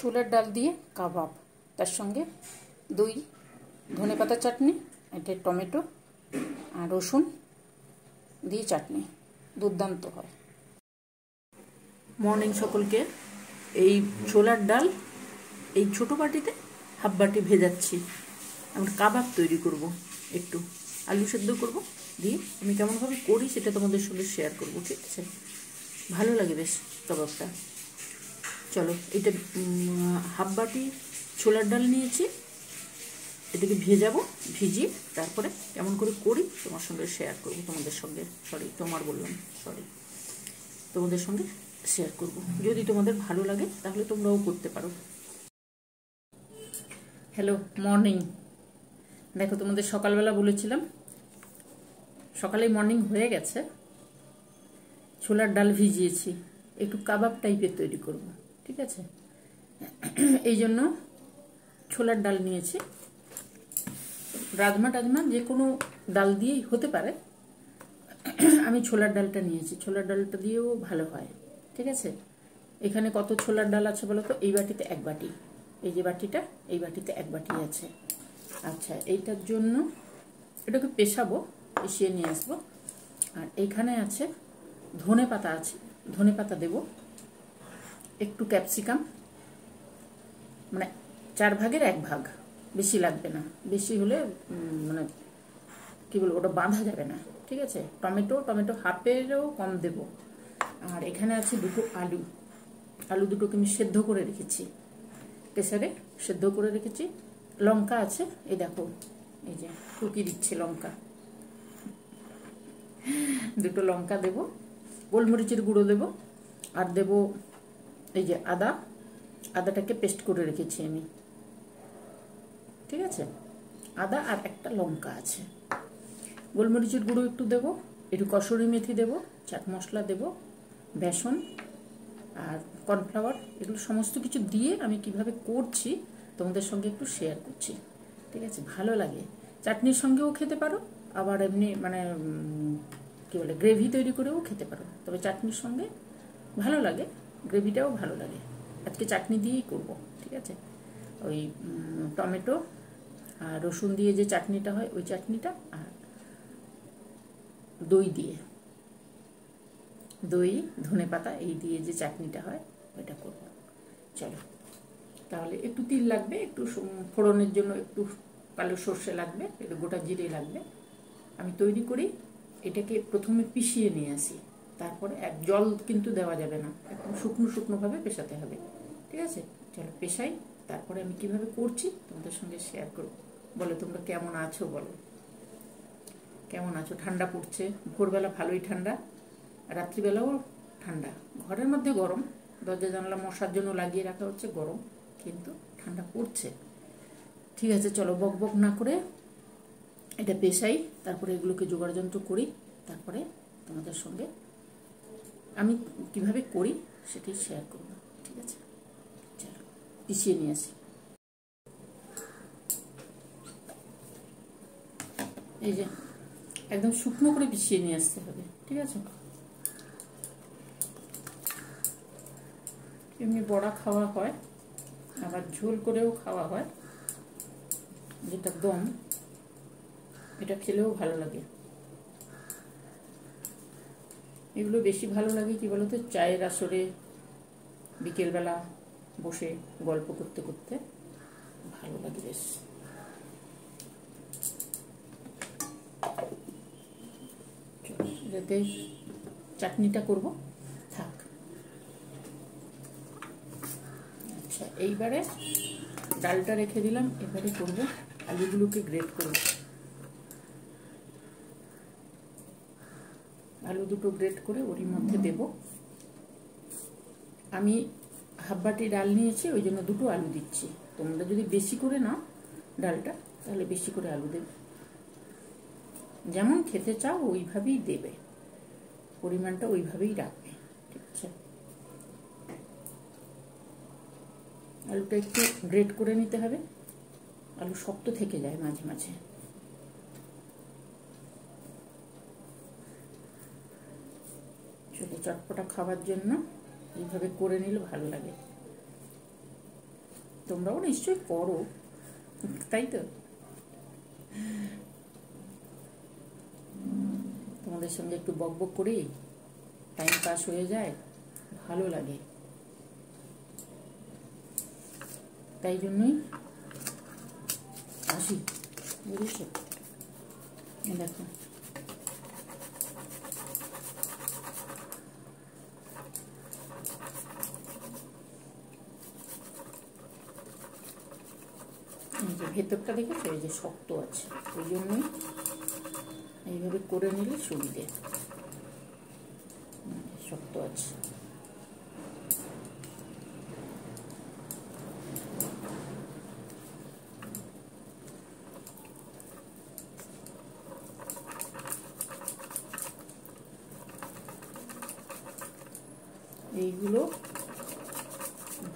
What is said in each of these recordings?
ছোলার ডাল দিয়ে কাবাব, তার সঙ্গে দই, ধনেপাতা চাটনি, এটা টমেটো আর রসুন দিয়ে চাটনি, দুর্দান্ত হয়। মর্নিং সকলকে। এই ছোলার ডাল এই ছোটো বাটিতে হাফ বাটি ভেজাচ্ছি। আমরা কাবাব তৈরি করব, একটু আলু সেদ্ধ করব, দিয়ে আমি কেমনভাবে করি সেটা তোমাদের সঙ্গে শেয়ার করব, ঠিক আছে? ভালো লাগে বেশ কাবাবটা। চলো, এটা হাফ বাটি ছোলার ডাল নিয়েছি, এটাকে ভেজাবো, ভিজিয়ে তারপরে কেমন করে করি তোমার সঙ্গে শেয়ার করব, তোমাদের সঙ্গে তোমাদের সঙ্গে শেয়ার করব। যদি তোমাদের ভালো লাগে তাহলে তোমরাও করতে পারো। Hello, morning. দেখো, তোমাদের সকালবেলা বলেছিলাম, সকালেই মর্নিং হয়ে গেছে। ছোলার ডাল ভিজিয়েছি, একটু কাবাব টাইপের তৈরি করব, ঠিক আছে? এই জন্য ছোলার ডাল নিয়েছি। রাজমা টাজমা যে কোনো ডাল দিয়েই হতে পারে, আমি ছোলার ডালটা নিয়েছি। ছোলার ডালটা দিয়েও ভালো হয়, ঠিক আছে? এখানে কত ছোলার ডাল আছে বলো তো? এই বাটিতে এক বাটি, এই যে বাটিটা, এই বাটিতে এক বাটি আছে। আচ্ছা, এইটার জন্য এটাকে পেশাবো, পেশিয়ে নিয়ে আসবো। আর এইখানে আছে ধনে পাতা, আছে ধনে পাতা দেবো, একটু ক্যাপসিকাম, মানে 4 ভাগের 1 ভাগ, বেশি লাগবে না। বেশি হলে মানে কি বলবো, ওটা বাঁধা যাবে না, ঠিক আছে? টমেটো হাফেরও কম দেব। আর এখানে আছে দুটো আলু দুটোকে আমি সেদ্ধ করে রেখেছি, প্রেসারে সেদ্ধ করে রেখেছি। লঙ্কা আছে, এই দেখো, এই যে টুকি দিচ্ছে লঙ্কা, দুটো লঙ্কা দেব, গোলমরিচের গুঁড়ো দেব, আর দেব এই যে আদাটাকে পেস্ট করে রেখেছি আমি, ঠিক আছে? আদা আর একটা লঙ্কা আছে। গোলমরিচের গুঁড়ো একটু দেব, একটু কসুরি মেথি দেব, চাট মশলা দেব, বেসন আর কর্নফ্লাওয়ার, এগুলো সমস্ত কিছু দিয়ে আমি কিভাবে করছি তোমাদের সঙ্গে একটু শেয়ার করছি, ঠিক আছে? ভালো লাগে। চাটনির সঙ্গেও খেতে পারো, আবার এমনি মানে কী বলে, গ্রেভি তৈরি করেও খেতে পারো। তবে চাটনির সঙ্গে ভালো লাগে, গ্রেভিটাও ভালো লাগে। আজকে চাটনি দিয়েই করব, ঠিক আছে? ওই টমেটো আর রসুন দিয়ে যে চাটনিটা হয়, ওই চাটনিটা, আর দই ধনে পাতা এই দিয়ে যে চাটনিটা হয়, ওইটা করব। চলো, তাহলে একটু তিল লাগবে, একটু ফোড়নের জন্য একটু কালো সর্ষে লাগবে, একটু গোটা জিরে লাগবে। আমি তৈরি করি, এটাকে প্রথমে পিষিয়ে নিয়ে আসি, তারপরে জল কিন্তু দেওয়া যাবে না, একদম শুকনোভাবে পেশাতে হবে, ঠিক আছে? চলো পেশাই, তারপরে আমি কিভাবে করছি তোমাদের সঙ্গে শেয়ার করব। বলো তোমরা কেমন আছো, বলো কেমন আছো? ঠান্ডা পড়ছে, ভোরবেলা ভালোই ঠান্ডা, রাত্রিবেলাও ঠান্ডা। ঘরের মধ্যে গরম, দরজা জানলা মশার জন্য লাগিয়ে রাখা হচ্ছে, গরম, কিন্তু ঠান্ডা পড়ছে, ঠিক আছে? চলো বক না করে এটা পেশাই, তারপরে এগুলোকে জোগাড় যন্ত্র করি, তারপরে তোমাদের সঙ্গে আমি কিভাবে করি সেটি শেয়ার করব, ঠিক আছে? চলো পিষিয়ে নিয়ে আসি। এই যে একদম শুকনো করে পিষিয়ে নিয়ে আসতে হবে, ঠিক আছে? এমনি বড়া খাওয়া হয়, আবার ঝোল করেও খাওয়া হয়, যেটা দম, এটা খেলেও ভালো লাগে। এগুলো বেশি ভালো লাগে কি বলতো, চায়ের আসরে বিকেলবেলা বসে গল্প করতে করতে ভালো লাগে বেশ। যাতে চাটনিটা করব, থাক। আচ্ছা, এইবারে ডালটা রেখে দিলাম, এবারে করব আলুগুলোকে গ্রেট করব। আলু দুটো গ্রেট করে ওরই মধ্যে দেব। আমি হাফ বাটি ডাল নিয়েছি, ওই জন্য দুটো আলু দিচ্ছি। তোমরা যদি বেশি করে নাও ডালটা, তাহলে বেশি করে আলু দেবে, যেমন খেতে চাও ওইভাবেই দেবে, পরিমাণটা ওইভাবেই রাখবে, ঠিক আছে? আলুটা একটু গ্রেট করে নিতে হবে, আলু শক্ত থেকে যায় মাঝে মাঝে। চলো, চটপটা খাবার জন্য এইভাবে করে নিলে ভালো লাগে। তোমরাও নিশ্চয়ই করো, তাই তো? তোমাদের সঙ্গে একটু বকবক করি, টাইম পাস হয়ে যায়, ভালো লাগে, তাই জন্যই আসি, বুঝেছ? দেখো ভেতরটা দেখেছো, এই যে শক্ত আছে, ওই জন্যই এইভাবে করে নিলে সুবিধে। শক্ত আছে। এইগুলো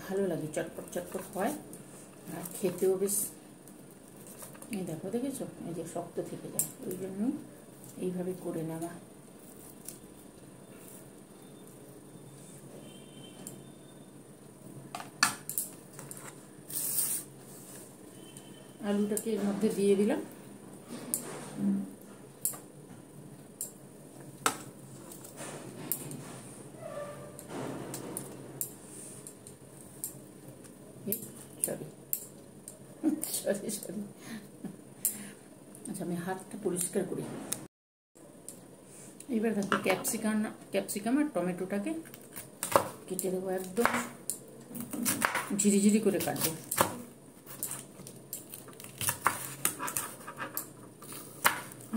ভালো লাগে, চটপট চটপট হয়, আর খেতেও বেশ। এই দেখো, দেখেছো, এই যে শক্ত থেকে যায়, ওই জন্য এইভাবে করে নেওয়া। আলুটাকে এর মধ্যে দিয়ে দিলাম। সরি সরি, আচ্ছা আমি হাতটা পরিষ্কার করি। এবার দেখো ক্যাপসিকাম আর টমেটোটাকে কেটে দেবো, একদম ঝিরিঝিরি করে কাটবো।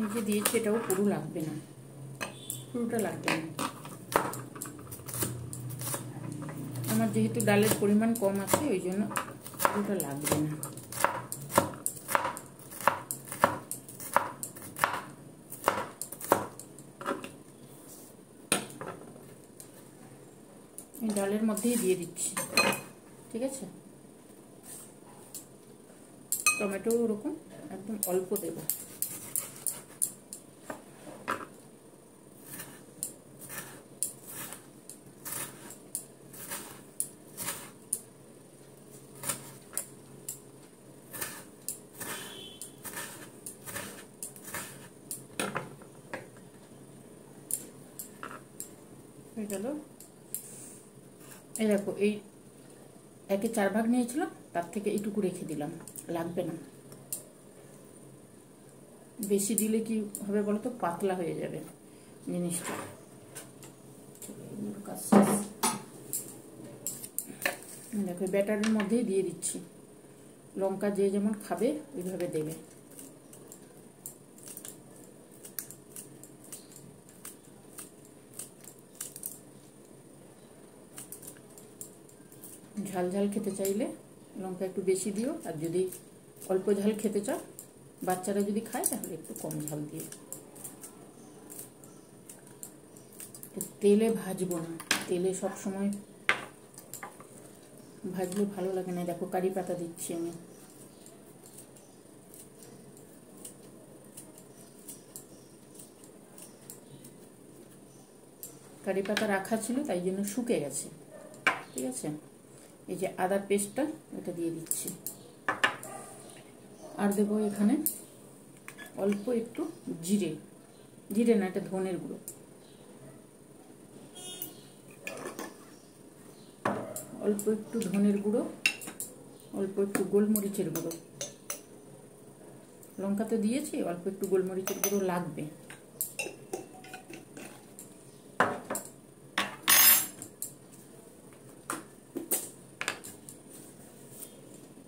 এই যে দিয়েছি এটাও পুরো লাগবে না, পুরোটা লাগবে না। আমার যেহেতু ডালের পরিমাণ কম আছে, ওই জন্য পুরোটা লাগবে না। ডালের মধ্যেই দিয়ে দিচ্ছি, ঠিক আছে? টমেটো ওরকম একদম অল্প দেব। হয়ে গেল। এই দেখো, এই 1/4 ভাগ নিয়েছিলাম, তার থেকে এইটুকু রেখে দিলাম, লাগবে না। বেশি দিলে কি হবে বলো তো, পাতলা হয়ে যাবে জিনিসটা। দেখো ব্যাটারের মধ্যেই দিয়ে দিচ্ছি। লঙ্কা যে যেমন খাবে ওইভাবে দেবে। ঝাল ঝাল খেতে চাইলে লঙ্কা একটু বেশি দিও, আর যদি অল্প ঝাল খেতে চাও, বাচ্চারা যদি খায় তাহলে একটু কম ঝাল দিও। তেলে ভাজবো না, তেলে সব সময় ভাজলে ভালো লাগে না। দেখো কারি পাতা দিচ্ছি আমি। কারি পাতা রাখা ছিল, তাই জন্য শুকে গেছে, ঠিক আছে? এই যে আদার পেস্টটা, এটা দিয়ে দিচ্ছি। আর দেবো এখানে অল্প একটু জিরে, জিরে না, এটা ধনের গুঁড়ো। অল্প একটু ধনের গুঁড়ো, অল্প একটু গোলমরিচের গুঁড়ো। লঙ্কা তো দিয়েছি, অল্প একটু গোলমরিচের গুঁড়ো লাগবে।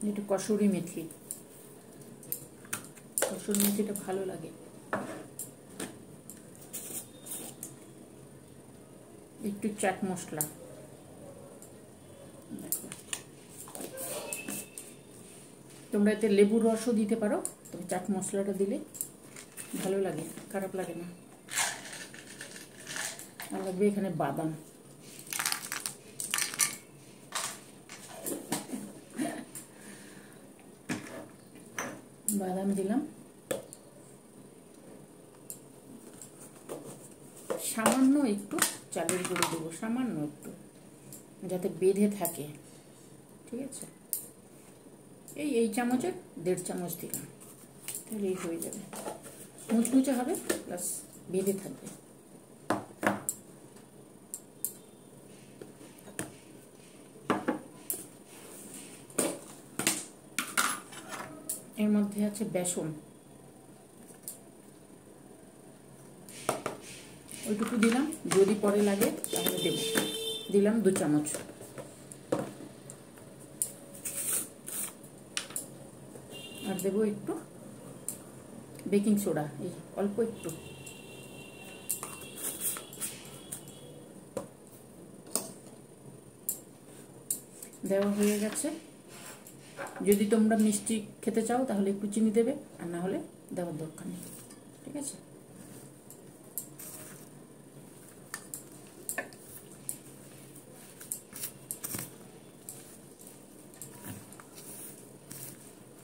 একটু কসুরি মেথি, কসুরি মেথিটা ভালো লাগে। একটু চাট মশলা, দেখো তোমরা এতে লেবুর রসও দিতে পারো, তবে চাট মশলাটা দিলে ভালো লাগে, খারাপ লাগে না। আর লাগবে এখানে বাদাম, বাদাম দিলাম। সামান্য একটু চালের গুঁড়ো দেবো, সামান্য একটু, যাতে বেঁধে থাকে, ঠিক আছে? এই চামচের 1.5 চামচ দিলাম, তাহলে এই হয়ে যাবে। মুচমুচে হবে প্লাস বেঁধে থাকবে। এর মধ্যে আছে বেসন, ওইটুকু দিলাম, যদি পরে লাগে তাহলে দেব। দিলাম 2 চামচ। আর দেবো একটু বেকিং সোডা, এই অল্প একটু। দেওয়া হয়ে গেছে। যদি তোমরা মিষ্টি খেতে চাও তাহলে একটু চিনি দেবে, আর না হলে দেওয়ার দরকার নেই। ঠিক আছে,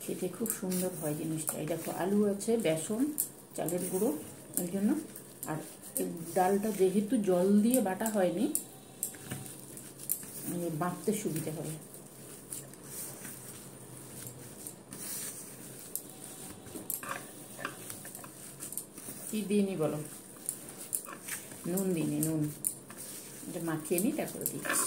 খেতে খুব সুন্দর হয় জিনিসটা। এই দেখো আলু আছে, বেসন, চালের গুঁড়ো, ওই জন্য। আর এই ডালটা যেহেতু জল দিয়ে বাটা হয়নি, বাটতে সুবিধা হবে। কি দিইনি বলো? নুন দিইনি, নুন। এটা মাখিয়ে নিই, তারপরে দিচ্ছি।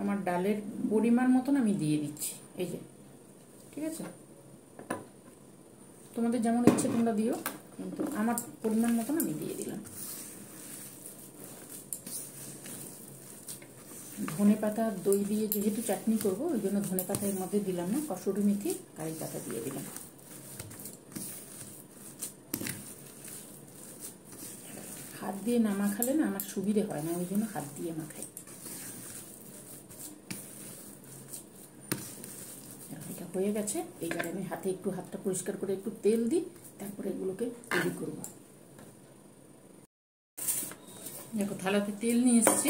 আমার ডালের পরিমাণ মতন আমি দিয়ে দিচ্ছি, এই যে। ঠিক আছে, তোমাদের যেমন ইচ্ছে তোমরা দিও, কিন্তু আমার পরিমাণ মতন আমি দিয়ে দিলাম। ধনে পাতা দই দিয়ে যেহেতু চাটনি করবো, ওই জন্য ধনে পাতা এর মধ্যে দিলাম না, কসুরি মেথি, কারি পাতা দিয়ে দিলাম। হাত দিয়ে না মাখালে না আমার সুবিধে হয় না, ওই জন্য হাত দিয়ে মাখাই। এটা হয়ে গেছে। এইবার আমি হাতে একটু হাতটা পরিষ্কার করে একটু তেল দিই, তারপরে এগুলোকে তৈরি করব। দেখো থালাতে তেল নিয়ে এসেছি।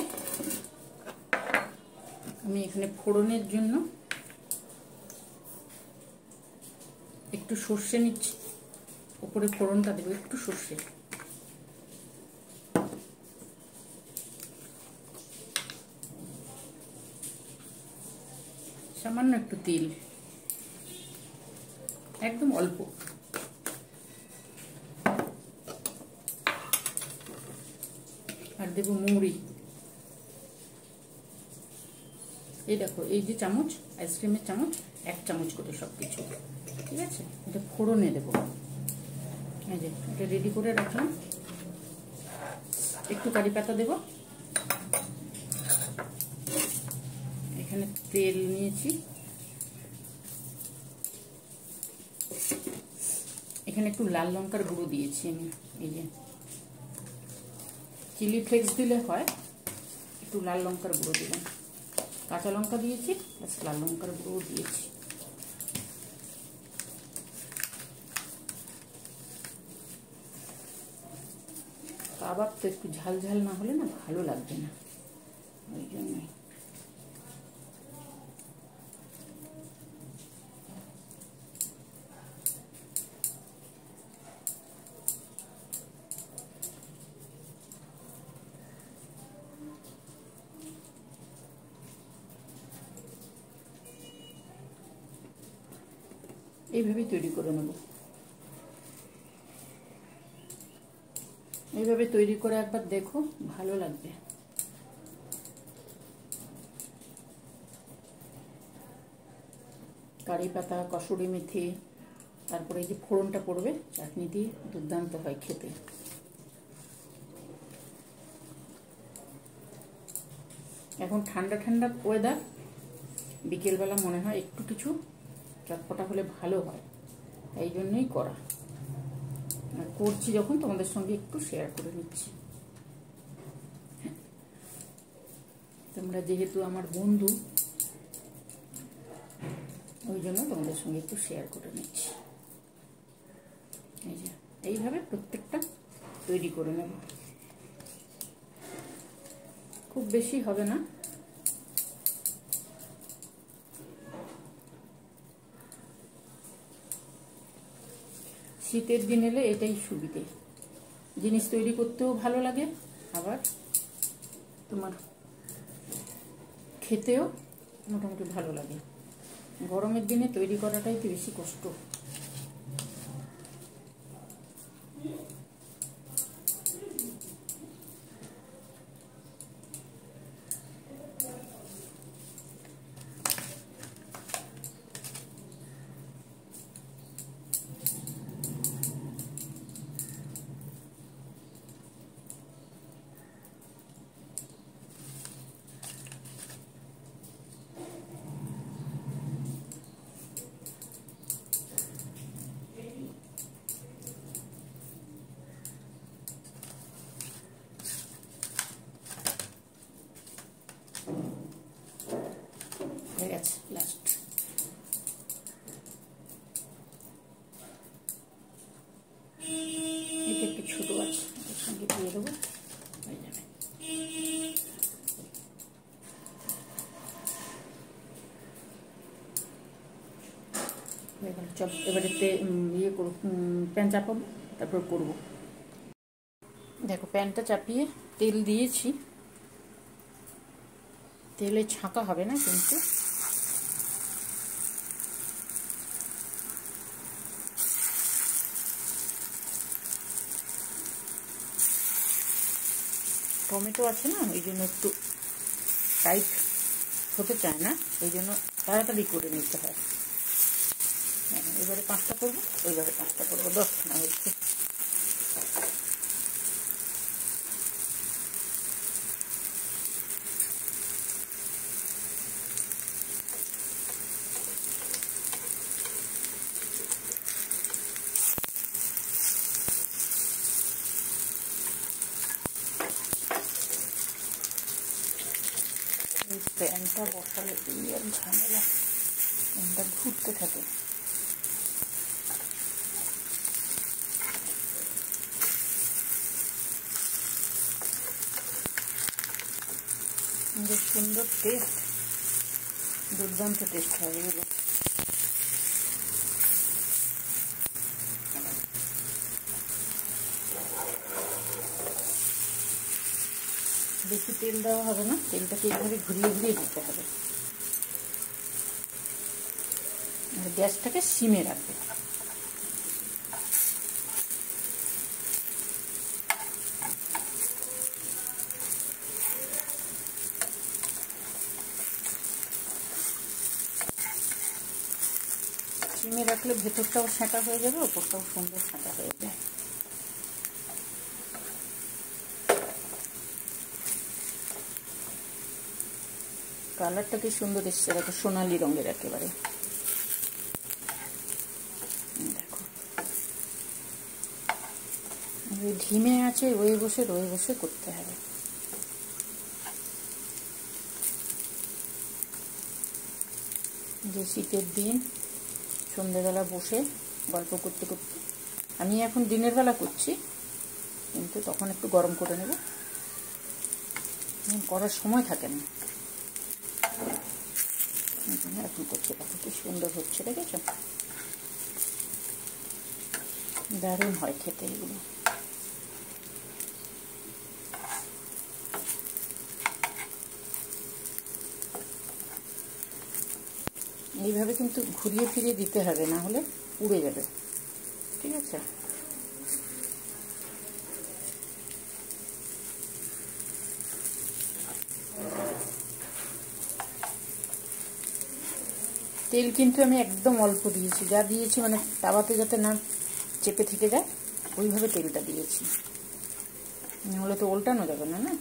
আমি এখানে ফোড়নের জন্য একটু সর্ষে নিচ্ছি, উপরে ফোড়নটা দেবো একটু সর্ষে। সামান্য একটু তেল, একদম অল্প। আর দেবো মুড়ি। এই দেখো, এই যে চামচ, আইসক্রিমের চামচ, 1 চামচ করে সব কিছু। ঠিক আছে, এটা ফোড়নে দেবো। এই যে এটা রেডি করে রাখলাম। একটু কারি পাতা দেবো। এখানে তেল নিয়েছি, এখানে একটু লাল লঙ্কার গুঁড়ো দিয়েছি আমি। এই যে চিলি ফ্লেক্স দিলে হয়, একটু লাল লঙ্কার গুঁড়ো দিলাম। কাঁচা লঙ্কা দিয়েছি, প্লাস লাল লঙ্কার গুঁড়ো দিয়েছি। কাবাব তো একটু ঝাল ঝাল না হলে না ভালো লাগবে না, ওই জন্যই। এইভাবেই তৈরি করে নেব। এইভাবে তৈরি করে একবার দেখো, ভালো লাগবে। কারি পাতা, কসুরি মেথি, তারপরে এই যে ফোড়নটা পড়বে চাটনি দিয়ে, দুর্দান্ত হয় খেতে। এখন ঠান্ডা ঠান্ডা ওয়েদার, বিকেলবেলা মনে হয় একটু কিছু চটপটা হলে ভালো হয়, এই জন্যই করা। করছি যখন তোমাদের সঙ্গে একটু শেয়ার করে নিচ্ছি। তোমরা যেহেতু আমার বন্ধু, ওই জন্য তোমাদের সঙ্গে একটু শেয়ার করে নিচ্ছি। এই যে এইভাবে প্রত্যেকটা তৈরি করে নেব। খুব বেশি হবে না, শীতের দিন এলে এটাই সুবিধে, জিনিস তৈরি করতেও ভালো লাগে, আবার তোমার খেতেও মোটামুটি ভালো লাগে। গরমের দিনে তৈরি করাটাই তো বেশি কষ্ট। হয়ে গেছে লাস্ট। এটা একটু ছোটো আছে, ওর সঙ্গে দিয়ে দেবো, হয়ে যাবে। চল এবারে ইয়ে করবো, প্যান চাপাবো, তারপর করবো। দেখো প্যানটা চাপিয়ে তেল দিয়েছি, তেলে ছাঁকা হবে না কিন্তু। টমেটো আছে না, ওই জন্য একটু টাইট হতে চায় না, ওই জন্য তাড়াতাড়ি করে নিতে হয়। এবারে 5টা করবো, ওইবারে 5টা করবো, 10টা হচ্ছে। প্যানটা বসালে আর ঝামেলা, প্যানটা ঘুরতে থাকে। বেশ সুন্দর টেস্ট, দুর্দান্ত টেস্ট হয় এগুলো। বেশি তেল দেওয়া হবে না, তেলটাকে এইভাবে ঘুরিয়ে ঘুরিয়ে দিতে হবে, আর গ্যাসটাকে সিমে রাখবে। সিমে রাখলে ভেতরটাও সেঁকা হয়ে যাবে, ওপরটাও সুন্দর সেঁকা হয়ে যায়। কালারটা কি সুন্দর এসছে, দেখো সোনালি রঙের একেবারে। দেখো ধিমে আছে, রয়ে বসে করতে হবে। যে শীতের দিন সন্ধ্যেবেলা বসে গল্প করতে করতে, আমি এখন দিনের বেলা করছি কিন্তু তখন একটু গরম করে নেব, করার সময় থাকে না, এখন করছে। দেখো কি সুন্দর হচ্ছে, দেখেছো? দারুণ হয় খেতে এগুলো। এইভাবে কিন্তু ঘুরিয়ে ফিরিয়ে দিতে হবে, না হলে পুড়ে যাবে, ঠিক আছে? তেল কিন্তু আমি একদম অল্প দিয়েছি, যা দিয়েছি মানে তাওয়াতে যাতে না চেপে থেকে যায় ওইভাবে তেলটা দিয়েছি, নাহলে তো উল্টানো যাবে না, না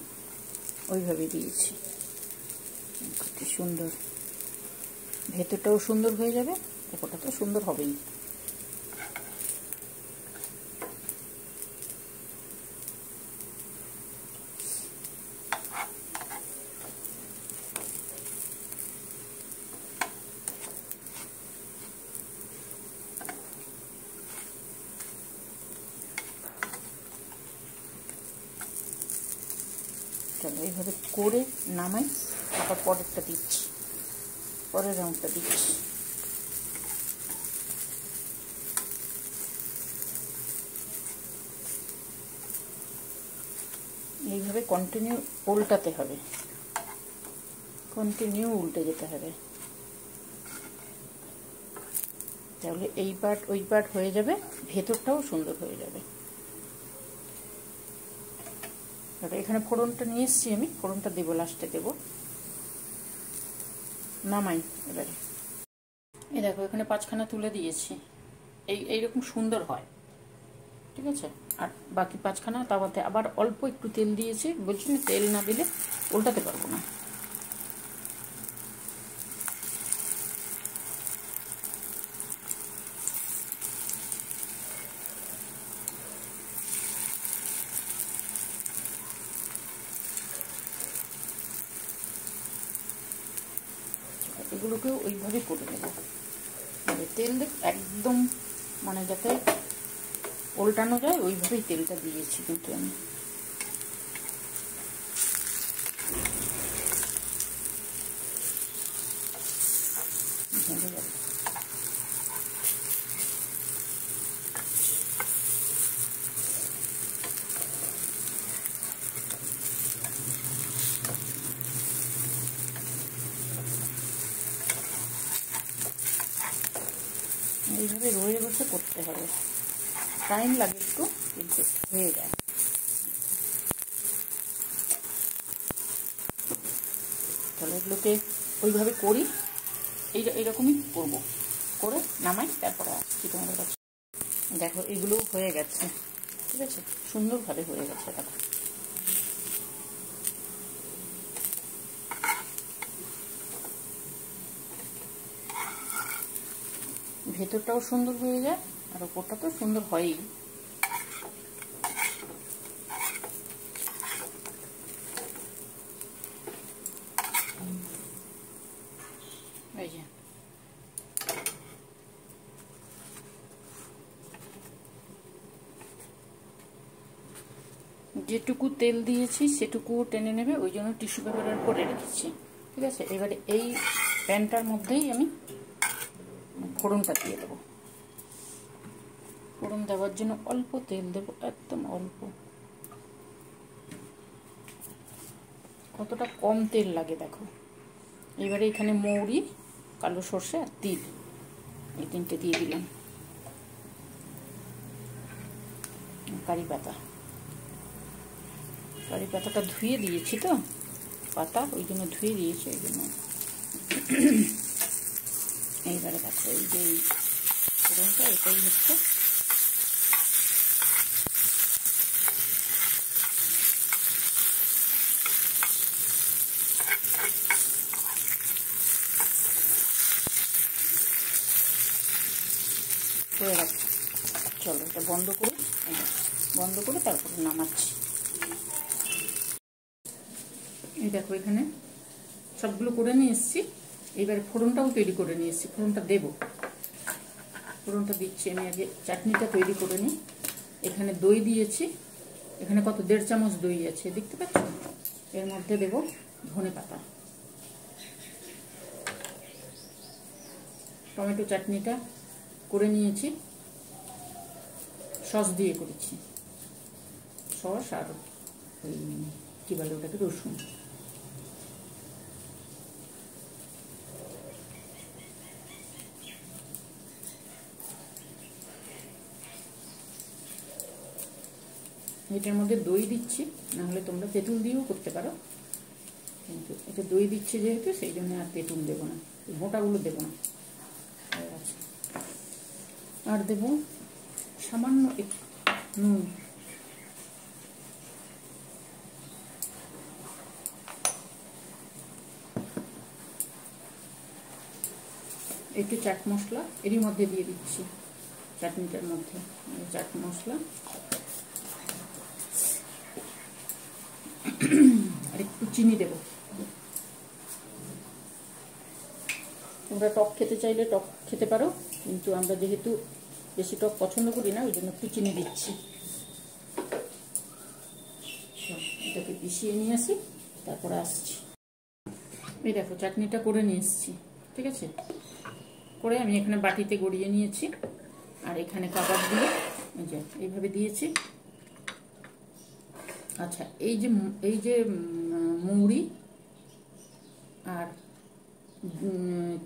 ওইভাবে দিয়েছি। কি সুন্দর, ভেতরটাও সুন্দর হয়ে যাবে, ওপরটা তো সুন্দর হবেই। চলো এইভাবে করে নামাই, আবার পরেরটা দিচ্ছি, পরের রাউন্ডটা দিচ্ছি। এইভাবে কন্টিনিউ উল্টাতে হবে, কন্টিনিউ উল্টে যেতে হবে, তাহলে এই পার্ট ওই পার্ট হয়ে যাবে, ভেতরটাও সুন্দর হয়ে যাবে। এখানে ফোড়নটা নিয়ে এসছি আমি, ফোড়নটা দেবো, লাস্টে দেবো। নামাই এবারে। এই দেখো এখানে 5খানা তুলে দিয়েছি, এইরকম সুন্দর হয়, ঠিক আছে। আর বাকি 5খানা তাওয়াতে আবার অল্প একটু তেল দিয়েছি, বলছি না তেল না দিলে উল্টাতে পারবো না। এগুলোকেও ওইভাবে করে নেব, মানে তেল একদম মানে যাতে উল্টানো যায় ওইভাবেই তেলটা দিয়েছি কিন্তু আমি। এইভাবে রয়ে বসে করতে হবে, টাইম লাগে একটু, কিন্তু হয়ে যায়। তাহলে এগুলোকে ওইভাবে করি, এইরকমই করবো, করে নামাই, তারপরে আসছি তোমাদের কাছে। দেখো এগুলো হয়ে গেছে, ঠিক আছে, সুন্দরভাবে হয়ে গেছে। দেখো ভেতরটাও সুন্দর হয়ে যায় আর ওপরটা তো সুন্দর হয়ই। এই যে যেটুকু তেল দিয়েছি সেটুকুও টেনে নেবে, ওই জন্য টিস্যু পেপারের উপরে রেখেছি, ঠিক আছে। এবারে এই প্যানটার মধ্যেই আমি ফোড়নটা দিয়ে দেবো। ফোড়ন দেওয়ার জন্য অল্প তেল দেবো, একদম অল্প, কতটা কম তেল লাগে দেখো। এবারে এখানে মৌরি, কালো সর্ষে আর তিল, এই 3টে দিয়ে দিলাম। কারি পাতাটা ধুয়ে দিয়েছি তো, পাতা ওই জন্য ধুয়ে দিয়েছি, ওই জন্য। এইবারে দেখো এই যে ফোড়নটা, এটাই হচ্ছে হয়ে গেছে। চলো এটা বন্ধ করে, বন্ধ করে তারপরে নামাচ্ছি। এই দেখো এখানে সবগুলো করে নিয়ে এসেছি, এইবারে ফোড়নটাও তৈরি করে নিয়ে এসেছি। ফোড়নটা দেবো, ফোড়নটা দিচ্ছি আমি। আগে চাটনিটা তৈরি করে নিই। এখানে দই দিয়েছি, এখানে কত 1.5 চামচ দই আছে, দেখতে পাচ্ছ। এর মধ্যে দেব ধনেপাতা। টমেটো চাটনিটা করে নিয়েছি, সস দিয়ে করেছি, সস আর কি বলে ওটাকে, রসুন। এটার মধ্যে দই দিচ্ছি, নাহলে তোমরা তেঁতুল দিয়েও করতে পারো, কিন্তু এটা দই দিচ্ছি যেহেতু সেই জন্য আর তেঁতুল দেবো না, মোটাগুলো দেবো না। আচ্ছা, আর দেবো সামান্য একটু নুন, একটু চাট মশলা এরই মধ্যে দিয়ে দিচ্ছি, চাটনিটার মধ্যে চাট মশলা, আর একটু চিনি দেবো। তোমরা টক খেতে চাইলে টক খেতে পারো, কিন্তু আমরা যেহেতু বেশি টক পছন্দ করি না, ওই জন্য একটু চিনি দিচ্ছি। এটাকে পিষিয়ে নিয়ে আসি, তারপরে আসছি। এই দেখো চাটনিটা করে নিয়ে এসছি, ঠিক আছে। করে আমি এখানে বাটিতে গড়িয়ে নিয়েছি, আর এখানে কাবাব দিয়ে এই যে এইভাবে দিয়েছি, আচ্ছা, এই যে মৌরি আর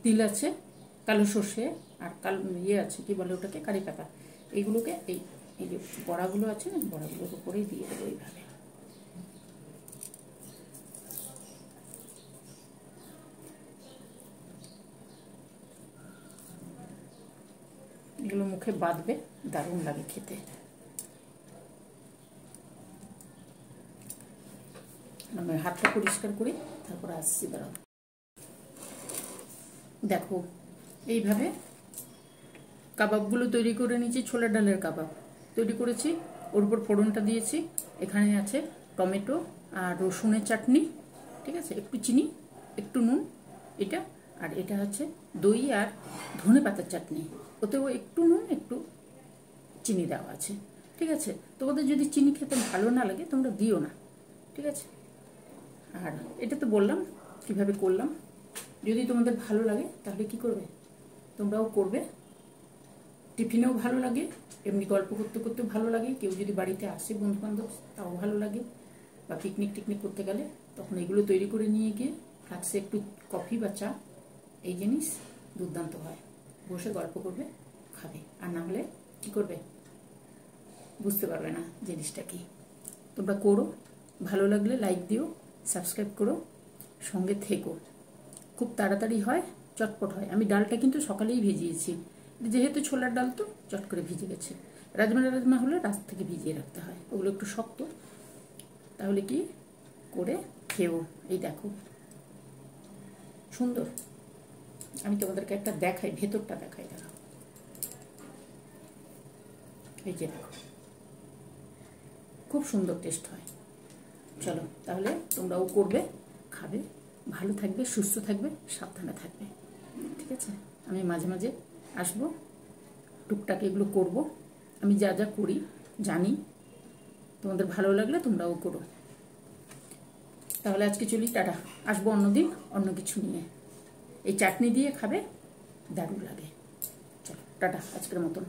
তিল আছে, কালো সর্ষে আর কালো আছে, কি বলে ওটাকে, কারি পাতা, এইগুলোকে এই যে বড়াগুলো আছে না, বড়াগুলোর উপরেই দিয়ে দেবো এইভাবে। এগুলো মুখে বাঁধবে, দারুণ লাগে খেতে। আমি হাতটা পরিষ্কার করি, তারপর আসছি, দাঁড়াও। দেখো এইভাবে কাবাবগুলো তৈরি করে নিয়েছি, ছোলার ডালের কাবাব তৈরি করেছি। ওর উপর ফোড়নটা দিয়েছি। এখানে আছে টমেটো আর রসুনের চাটনি, ঠিক আছে, একটু চিনি, একটু নুন, এটা আর এটা হচ্ছে দই আর ধনে পাতার চাটনি। ওতেও একটু নুন একটু চিনি দেওয়া আছে, ঠিক আছে। তোমাদের যদি চিনি খেতে ভালো না লাগে তোমরা দিও না, ঠিক আছে। আর এটা তো বললাম কীভাবে করলাম। যদি তোমাদের ভালো লাগে তাহলে কি করবে, তোমরাও করবে। টিফিনেও ভালো লাগে, এমনি গল্প করতে করতেও ভালো লাগে। কেউ যদি বাড়িতে আসে বন্ধুবান্ধব তাও ভালো লাগে, বা পিকনিক টিকনিক করতে গেলে তখন এগুলো তৈরি করে নিয়ে গিয়ে ফ্লাক্সে একটু কফি বা চা, এই জিনিস দুর্দান্ত হয়। বসে গল্প করবে, খাবে, আর না হলে কী করবে বুঝতে পারবে না জিনিসটা কি। তোমরা করো, ভালো লাগলে লাইক দিও, সাবস্ক্রাইব করো, সঙ্গে থেকো। খুব তাড়াতাড়ি হয়, চটপট হয়। আমি ডালটা কিন্তু সকালেই ভিজিয়েছি, যেহেতু ছোলার ডাল তো চট করে ভিজে গেছে। রাজমা হলে রাত থেকে ভিজিয়ে রাখতে হয়, ওগুলো একটু শক্ত। তাহলে কি করে খেও। এই দেখো সুন্দর। আমি তোমাদেরকে একটা দেখাই, ভেতরটা দেখাই, দাঁড়াও। এই যে দেখো, খুব সুন্দর টেস্ট হয়। চলো তাহলে তোমরাও করবে, খাবে, ভালো থাকবে, সুস্থ থাকবে, সাবধানে থাকবে, ঠিক আছে। আমি মাঝে মাঝে আসবো, টুকটাক এগুলো করব। আমি যা যা করি জানি, তোমাদের ভালো লাগলে তোমরাও করো। তাহলে আজকে চলি, টাটা। আসবো অন্যদিন অন্য কিছু নিয়ে। এই চাটনি দিয়ে খাবে, দারুণ লাগে। চলো টাটা, আজকের মতন।